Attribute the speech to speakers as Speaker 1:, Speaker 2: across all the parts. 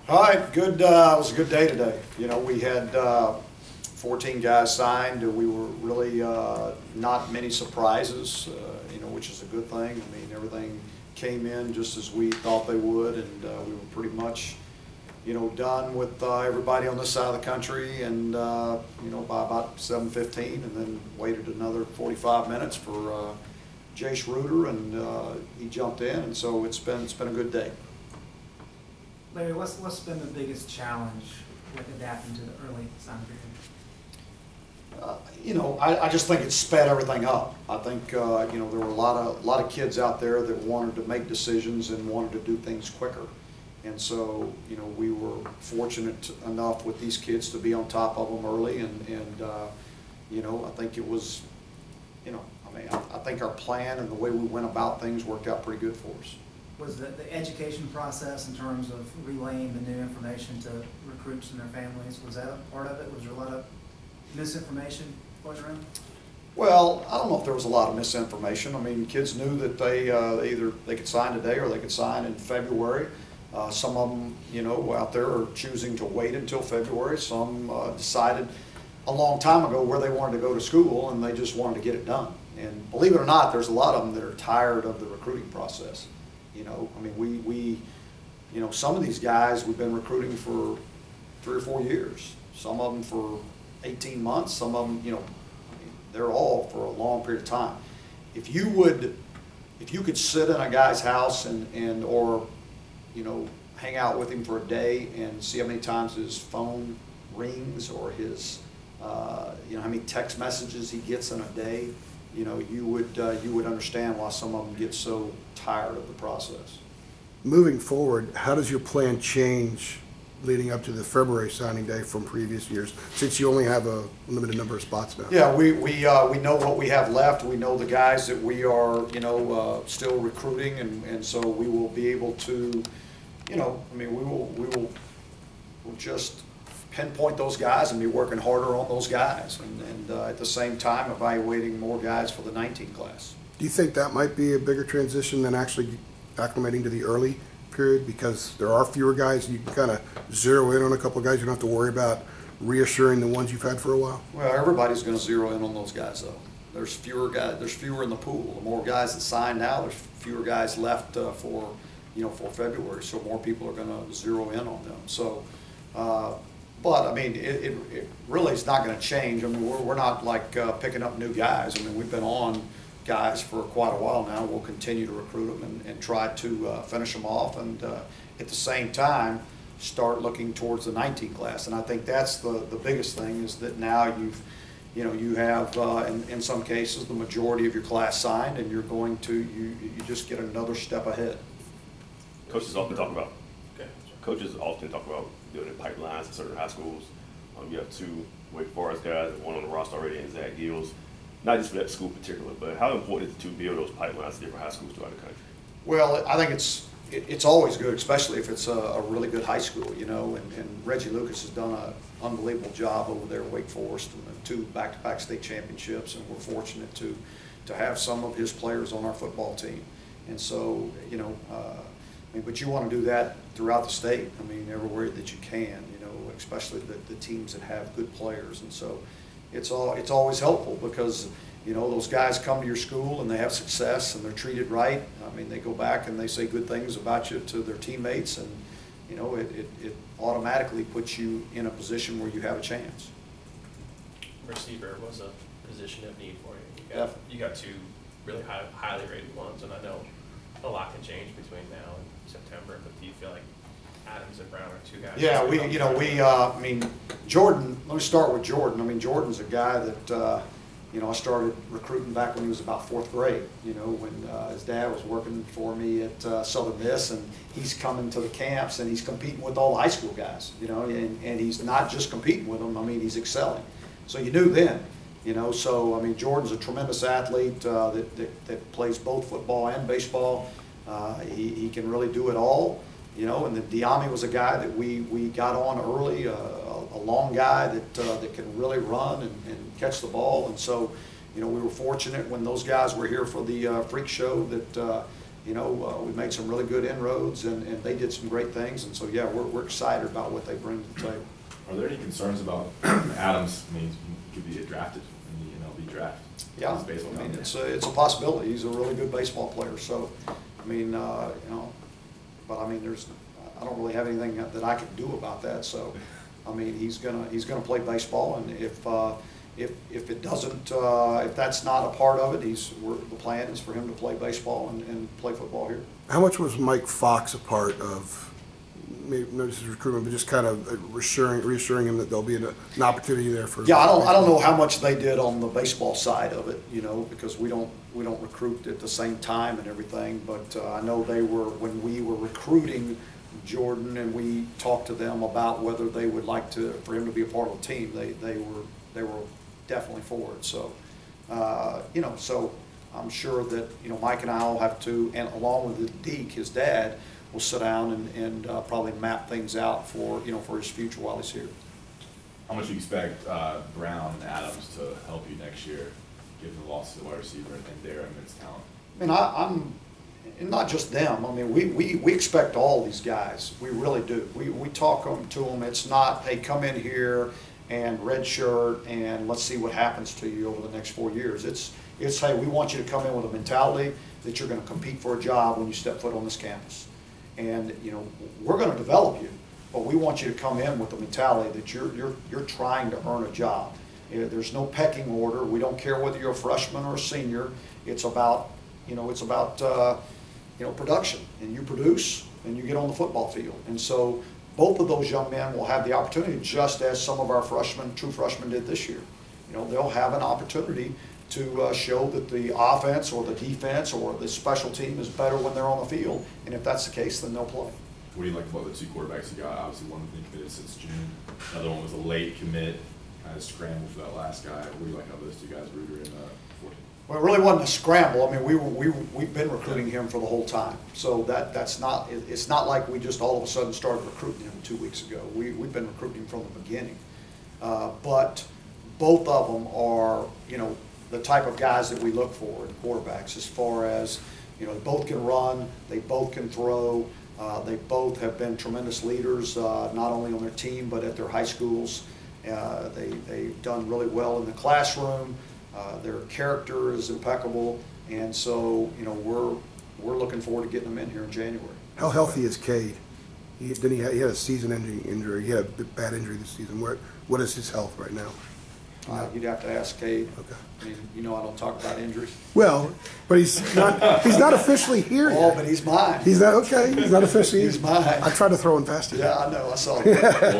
Speaker 1: All right, good. It was a good day today. You know, we had 14 guys signed. We were really not many surprises, you know, which is a good thing. I mean, everything came in just as we thought they would, and we were pretty much, you know, done with everybody on this side of the country, and you know, by about 7:15, and then waited another 45 minutes for Jace Reuter, and he jumped in, and so it's been a good day.
Speaker 2: Larry, what's been the biggest challenge with adapting to the early sign period?
Speaker 1: You know, I just think it sped everything up. I think you know, there were a lot of kids out there that wanted to make decisions and wanted to do things quicker, and so you know, we were fortunate enough with these kids to be on top of them early, and you know, I think it was, you know, I mean, I think our plan and the way we went about things worked out pretty good for us.
Speaker 2: Was the education process in terms of relaying the new information to recruits and their families, was that a part of it? Was there a lot of misinformation going around?
Speaker 1: Well, I don't know if there was a lot of misinformation. I mean, kids knew that they either they could sign today or they could sign in February. Some of them, you know, out there are choosing to wait until February. Some decided a long time ago where they wanted to go to school, and they just wanted to get it done. And believe it or not, there's a lot of them that are tired of the recruiting process. You know, I mean, we you know, some of these guys we've been recruiting for 3 or 4 years. Some of them for 18 months. Some of them, you know, I mean, they're all for a long period of time. If you could sit in a guy's house and or, you know, hang out with him for a day and see how many times his phone rings, or his, you know, how many text messages he gets in a day, you know, you would understand why some of them get so tired of the process.
Speaker 3: Moving forward, how does your plan change leading up to the February signing day from previous years, since you only have a limited number of spots now?
Speaker 1: Yeah, we know what we have left. We know the guys that we are, you know, still recruiting, and so we will be able to, you know, I mean, we'll just pinpoint those guys and be working harder on those guys, and at the same time evaluating more guys for the 19 class.
Speaker 3: Do you think that might be a bigger transition than actually acclimating to the early period, because there are fewer guys and you can kind of zero in on a couple of guys? You don't have to worry about reassuring the ones you've had for a while?
Speaker 1: Well, everybody's going to zero in on those guys, though. There's fewer guys. There's fewer in the pool. The more guys that sign now, there's fewer guys left for, you know, for February. So more people are going to zero in on them. So, but I mean, it really is not going to change. I mean, we're not like picking up new guys. I mean, we've been on guys for quite a while now. We'll continue to recruit them and try to finish them off, and at the same time start looking towards the 19 class. And I think that's the biggest thing, is that now you have in some cases the majority of your class signed, and you're going to you just get another step ahead.
Speaker 4: Coaches often talk about building pipelines at certain high schools. You have 2 Wake Forest guys, one on the roster already, and Zach Gills. Not just for that school in particular, but how important is it to build those pipelines to different high schools throughout the country?
Speaker 1: Well, I think it's always good, especially if it's a really good high school, you know, and Reggie Lucas has done an unbelievable job over there at Wake Forest, and 2 back-to-back state championships, and we're fortunate to have some of his players on our football team. And so, you know, I mean, but you want to do that throughout the state. I mean, everywhere that you can, you know, especially the teams that have good players. And so it's always helpful, because, you know, those guys come to your school and they have success and they're treated right. I mean, they go back and they say good things about you to their teammates, and, you know, it automatically puts you in a position where you have a chance.
Speaker 5: Receiver was a position of need for you. You got 2 really highly rated ones, and I know a lot can change between now and September, but do you feel like Adams and Brown are 2 guys?
Speaker 1: Yeah, I mean, Jordan, let me start with Jordan. I mean, Jordan's a guy that, you know, I started recruiting back when he was about 4th grade, you know, when his dad was working for me at Southern Miss, and he's coming to the camps and he's competing with all the high school guys, you know, and he's not just competing with them, I mean, he's excelling. So you knew then, you know, so, I mean, Jordan's a tremendous athlete that plays both football and baseball. He can really do it all. You know, and then Diami was a guy that we got on early, a long guy that can really run and catch the ball. And so, you know, we were fortunate when those guys were here for the freak show that you know, we made some really good inroads, and they did some great things. And so, yeah, we're excited about what they bring to the table.
Speaker 6: Are there any concerns about Adams? I mean, he could be drafted in the MLB draft.
Speaker 1: Yeah,
Speaker 6: He's baseball
Speaker 1: I mean,
Speaker 6: down
Speaker 1: it's
Speaker 6: there.
Speaker 1: a possibility. He's a really good baseball player. So, I mean, you know, but I mean, I don't really have anything that I can do about that. So, I mean, he's gonna play baseball, and if it doesn't, if that's not a part of it, the plan is for him to play baseball and play football here.
Speaker 3: How much was Mike Fox a part of, maybe not just his recruitment, but just kind of reassuring him that there'll be an opportunity there for?
Speaker 1: Yeah, I don't know how much they did on the baseball side of it, you know, because we don't recruit at the same time and everything. But I know they were, when we were recruiting Jordan, and we talked to them about whether they would like for him to be a part of the team. They were definitely for it. So, you know, so I'm sure that, you know, Mike and I will have to, and along with Deke, his dad, will sit down and probably map things out for, you know, for his future while he's here.
Speaker 6: How much do you expect Brown and Adams to help you next year, given the loss of the wide receiver and their immense talent?
Speaker 1: I mean, I'm and not just them. I mean, we expect all these guys. We really do. We talk to them. It's not, hey, come in here and red shirt and let's see what happens to you over the next 4 years. It's hey, we want you to come in with a mentality that you're going to compete for a job when you step foot on this campus. And, you know, we're going to develop you, but we want you to come in with the mentality that you're trying to earn a job. There's no pecking order. We don't care whether you're a freshman or a senior. It's about, you know, production, and you produce and you get on the football field. And so both of those young men will have the opportunity, just as some of our true freshmen did this year. You know, they'll have an opportunity to show that the offense or the defense or the special team is better when they're on the field. And if that's the case, then they'll play.
Speaker 6: What do you like about the two quarterbacks you got? Obviously, one has been committed since June. Another one was a late commit, kind of scrambled for that last guy. What do you like about those two guys, Ruger and 14?
Speaker 1: Well, it really wasn't a scramble. I mean, we've been recruiting him for the whole time. So that's not, it's not like we just all of a sudden started recruiting him 2 weeks ago. We've been recruiting him from the beginning. But both of them are, you know, the type of guys that we look for in quarterbacks, as far as, you know, they both can run, they both can throw, they both have been tremendous leaders, not only on their team but at their high schools. They've done really well in the classroom. Their character is impeccable, and so, you know, we're looking forward to getting them in here in January.
Speaker 3: How healthy is Cade? He had a season-ending injury. He had a bad injury this season. What is his health right now?
Speaker 1: You'd have to ask Cade.
Speaker 3: Okay.
Speaker 1: I mean, you know, I don't talk about injuries.
Speaker 3: Well, but he's not officially here
Speaker 1: Oh,
Speaker 3: yet.
Speaker 1: but he's mine.
Speaker 3: He's not okay. He's not officially.
Speaker 1: He's mine.
Speaker 3: I tried to throw him past you.
Speaker 1: Yeah, I know. I saw that.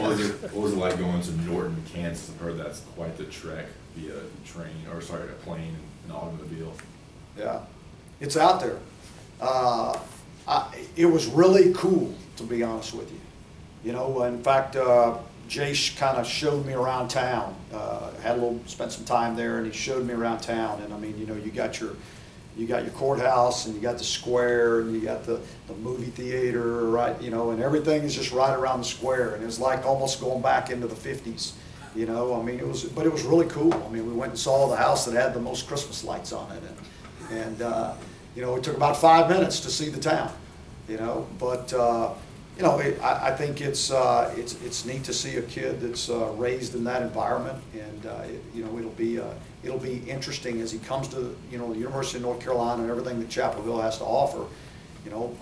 Speaker 6: What was it like going to Norton, Kansas? I've heard that's quite the trek via a plane and an automobile.
Speaker 1: Yeah, it's out there. It was really cool, to be honest with you. You know, in fact, Jace kind of showed me around town. Spent some time there, and he showed me around town. And I mean, you know, you got your courthouse, and you got the square, and you got the movie theater, right? You know, and everything is just right around the square, and it's like almost going back into the 50s. You know, I mean, it was really cool. I mean, we went and saw the house that had the most Christmas lights on it, and you know, it took about 5 minutes to see the town. You know, but you know, I think it's neat to see a kid that's raised in that environment, and you know, it'll be interesting as he comes to, you know, the University of North Carolina and everything that Chapel Hill has to offer. You know,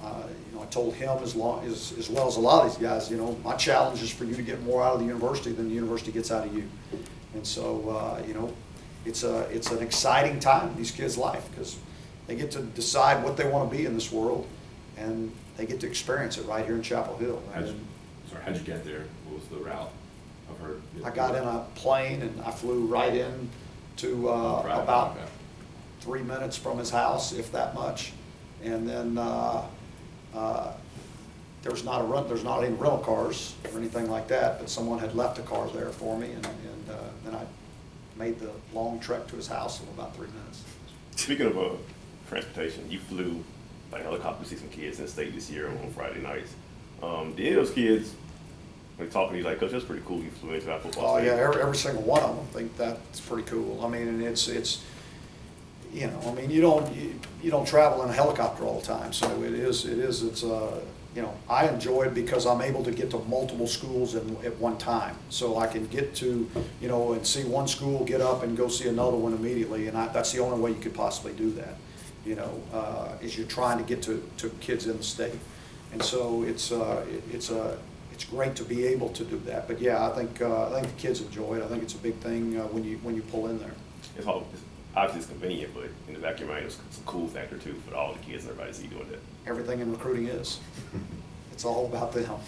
Speaker 1: I told him as well as a lot of these guys, you know, my challenge is for you to get more out of the university than the university gets out of you. And so, you know, it's an exciting time in these kids' life, because they get to decide what they want to be in this world, and they get to experience it right here in Chapel Hill.
Speaker 6: How'd you get there? What was the route? I've heard.
Speaker 1: I got in a plane and I flew right in to about 3 minutes from his house, if that much. And then there's not any rental cars or anything like that, but someone had left a car there for me, and then I made the long trek to his house in about 3 minutes.
Speaker 4: Speaking of transportation, you flew like helicopter to see some kids in the state this year on Friday nights. Did any of those kids, when talking to you, like, Coach, that's pretty cool you flew into that football
Speaker 1: Oh
Speaker 4: stadium?
Speaker 1: yeah, every single one of them think that's pretty cool. I mean, and it's you know, I mean, you don't travel in a helicopter all the time, so it's you know, I enjoy it because I'm able to get to multiple schools at one time. So I can get to, you know, and see one school, get up and go see another one immediately, and that's the only way you could possibly do that, you know, is you're trying to get to kids in the state. And so it's great to be able to do that. But yeah, I think the kids enjoy it. I think it's a big thing when you pull in there.
Speaker 4: It's obviously it's convenient, but in the back of your mind, it's a cool factor too for all the kids and everybody to see doing that.
Speaker 1: Everything in recruiting is. It's all about them.
Speaker 5: How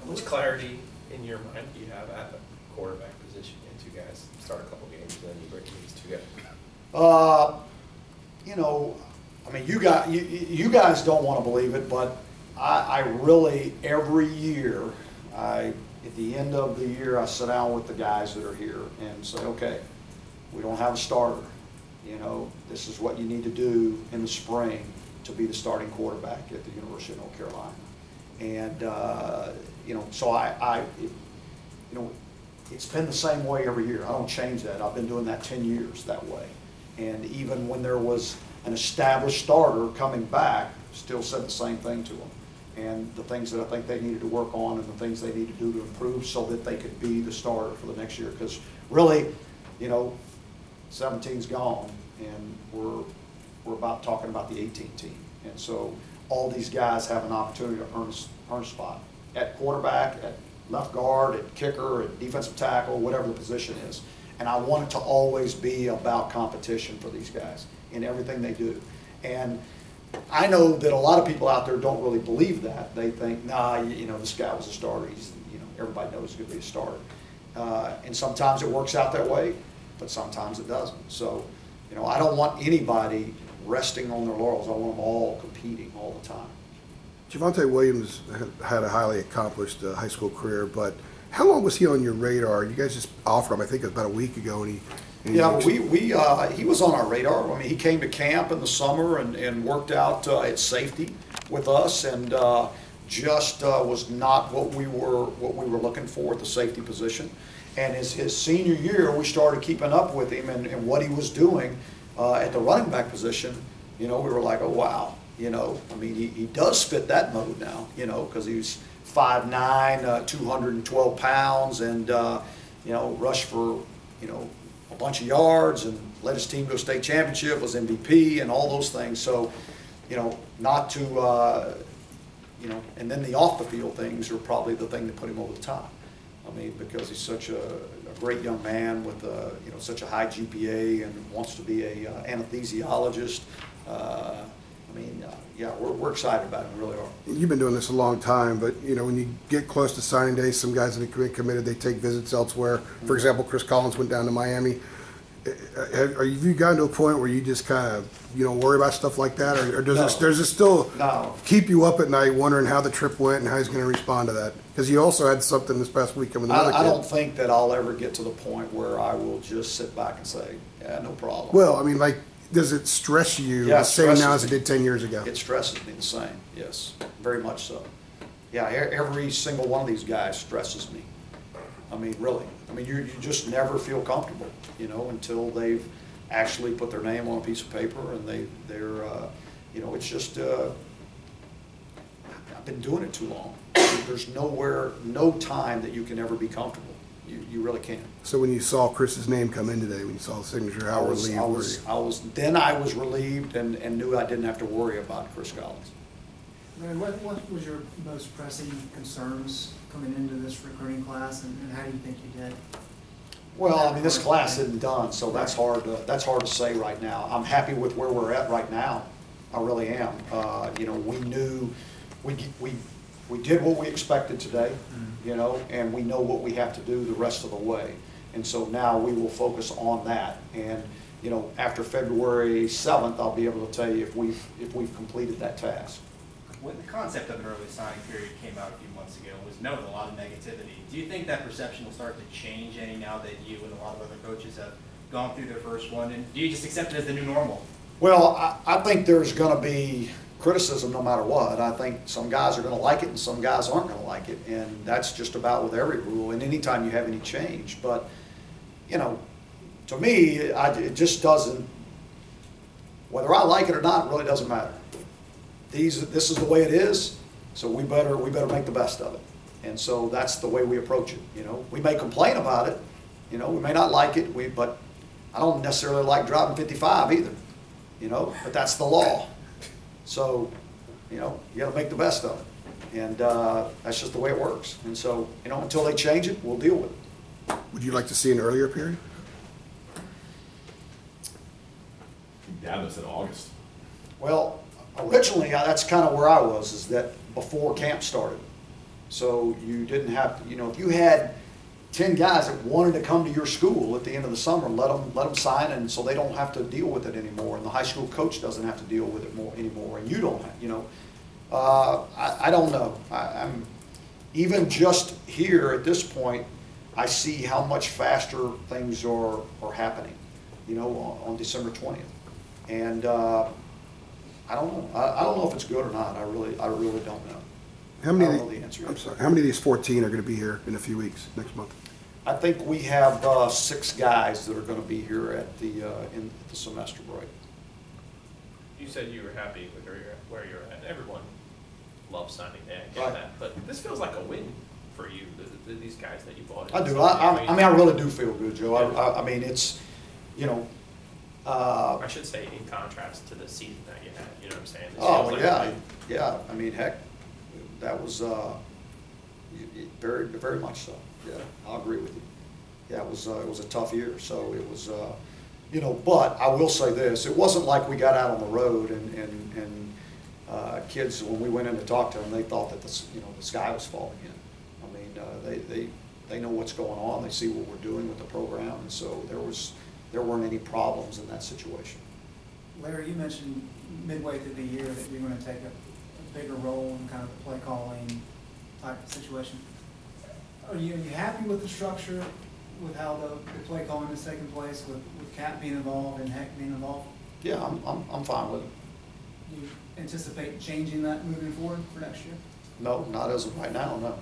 Speaker 5: much clarity in your mind do you have at the quarterback position? And two guys start a couple games, and then you bring these two guys.
Speaker 1: You know, I mean, you guys don't want to believe it, but I really, every year, at the end of the year, I sit down with the guys that are here and say, okay, we don't have a starter. You know, this is what you need to do in the spring to be the starting quarterback at the University of North Carolina. And, you know, so you know, it's been the same way every year. I don't change that. I've been doing that 10 years that way. And even when there was an established starter coming back, still said the same thing to them. And the things that I think they needed to work on and the things they need to do to improve so that they could be the starter for the next year. Because really, you know, 17's gone, and we're about talking about the 18 team. And so all these guys have an opportunity to earn a spot at quarterback, at left guard, at kicker, at defensive tackle, whatever the position is. And I want it to always be about competition for these guys in everything they do. And I know that a lot of people out there don't really believe that. They think, nah, you know, this guy was a starter. You know, everybody knows he's going to be a starter. And sometimes it works out that way, but sometimes it doesn't. So, you know, I don't want anybody resting on their laurels. I want them all competing all the time.
Speaker 3: Javonte Williams had a highly accomplished high school career, but how long was he on your radar? You guys just offered him, I think, about a week ago, and
Speaker 1: he was on our radar. I mean, he came to camp in the summer and worked out at safety with us, and just was not what we were looking for at the safety position. And his senior year, we started keeping up with him and what he was doing at the running back position. You know, we were like, oh wow, you know, I mean, he does fit that mode now, you know, because he's 5'9", 212 pounds, and you know, rushed for, you know, a bunch of yards and led his team to a state championship, was MVP, and all those things. So, you know, not to, you know, and then the off the field things are probably the thing that put him over the top. I mean, because he's such a great young man with you know, such a high GPA and wants to be a anesthesiologist. I mean, yeah, we're excited about him, we really are.
Speaker 3: You've been doing this a long time, but you know, when you get close to signing day, some guys that have committed, they take visits elsewhere. For example, Chris Collins went down to Miami. Have you gotten to a point where you just kind of, you know, worry about stuff like that, or does it still keep you up at night wondering how the trip went and how he's going to respond to that? Because you also had something this past weekend with another kid.
Speaker 1: I don't think that I'll ever get to the point where I will just sit back and say, yeah, no problem.
Speaker 3: Well, I mean, like, does it stress you the same now as it did 10 years ago?
Speaker 1: It stresses me the same, yes, very much so. Yeah, every single one of these guys stresses me. I mean, really. I mean, you just never feel comfortable, you know, until they've actually put their name on a piece of paper, and they're you know, it's just, I've been doing it too long. There's no time that you can ever be comfortable. You really can't.
Speaker 3: So when you saw Chris's name come in today, when you saw the signature, how relieved were you?
Speaker 1: I was relieved and knew I didn't have to worry about Chris Collins.
Speaker 2: Larry, what was your most pressing concerns coming into this recruiting class, and how do you think you did?
Speaker 1: Well, I mean, this class isn't done, so that's hard to say right now. I'm happy with where we're at right now. I really am. You know, we knew we did what we expected today, you know, and we know what we have to do the rest of the way. And so now we will focus on that. And, you know, after February 7th, I'll be able to tell you if we've completed that task.
Speaker 7: When the concept of an early signing period came out a few months ago, it was met with a lot of negativity. Do you think that perception will start to change any now that you and a lot of other coaches have gone through their first one? And do you just accept it as the new normal?
Speaker 1: Well, I think there's going to be criticism no matter what. I think some guys are going to like it and some guys aren't going to like it. And that's just about with every rule and anytime you have any change. But, you know, to me, it just doesn't, whether I like it or not, really doesn't matter. This is the way it is, so we better make the best of it. And so that's the way we approach it. You know, we may complain about it, you know, we may not like it, but I don't necessarily like driving 55 either, you know, but that's the law. So, you know, you got to make the best of it, and that's just the way it works. And so, you know, until they change it, we'll deal with it.
Speaker 3: Would you like to see an earlier period?
Speaker 6: Gavin said August.
Speaker 1: Well, originally, that's kind of where I was, is that before camp started. So you didn't have to, you know, if you had 10 guys that wanted to come to your school at the end of the summer, let them sign, and so they don't have to deal with it anymore, and the high school coach doesn't have to deal with it anymore, and you don't have, you know. I don't know. I'm even just here at this point, I see how much faster things are happening, you know, on December 20th. And I don't know. I don't know if it's good or not. I really don't know.
Speaker 3: How many?
Speaker 1: I don't know the answer.
Speaker 3: I'm sorry. How many of these 14 are going to be here in a few weeks, next month?
Speaker 1: I think we have 6 guys that are going to be here at the semester break.
Speaker 5: You said you were happy with where you're at. Everyone loves signing day. I get
Speaker 1: Right.
Speaker 5: that, but this feels like a win for you. These guys that you bought in.
Speaker 1: I do.
Speaker 5: So,
Speaker 1: I mean, I really do feel good, Joe. I mean, it's, you know.
Speaker 5: I should say in contrast to the season that you had. You know what I'm saying? This
Speaker 1: Oh,
Speaker 5: feels like
Speaker 1: yeah,
Speaker 5: a win.
Speaker 1: yeah. I mean, heck, that was very, very much so. Yeah, I'll agree with you. Yeah, it was a tough year. So it was, you know. But I will say this: it wasn't like we got out on the road and kids, when we went in to talk to them, they thought that the sky was falling in. I mean, they know what's going on. They see what we're doing with the program, and so there weren't any problems in that situation.
Speaker 2: Larry, you mentioned midway through the year that you're going to take a bigger role in kind of the play calling type of situation. Are you happy with the structure, with how the play calling is taking place, with Cap being involved and Heck being involved?
Speaker 1: Yeah, I'm fine with it.
Speaker 2: Do you anticipate changing that moving forward for next year?
Speaker 1: No, not as of right now, no.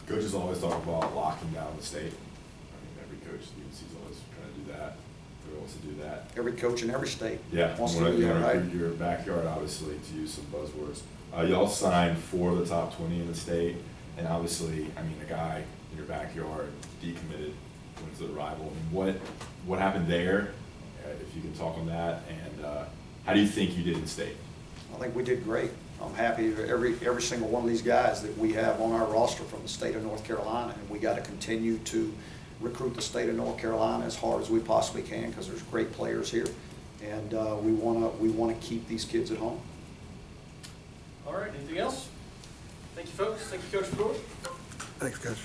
Speaker 6: Coaches always talk about locking down the state. I mean, every coach in the UNC is always trying to do that. Everyone wants to do that.
Speaker 1: Every coach in every state
Speaker 6: Yeah,
Speaker 1: wants
Speaker 6: you
Speaker 1: to do that,
Speaker 6: want to
Speaker 1: right?
Speaker 6: recruit your backyard, obviously, to use some buzzwords. Y'all signed 4 of the top 20 in the state, and obviously, I mean, a guy in your backyard decommitted, went to the rival. I mean, what happened there? If you can talk on that, and how do you think you did in state?
Speaker 1: I think we did great. I'm happy that every single one of these guys that we have on our roster from the state of North Carolina, and we got to continue to recruit the state of North Carolina as hard as we possibly can, because there's great players here, and we want to keep these kids at home.
Speaker 5: All right. Anything else? Thank you, folks. Thank you, Coach Fedora.
Speaker 3: Thanks, Coach.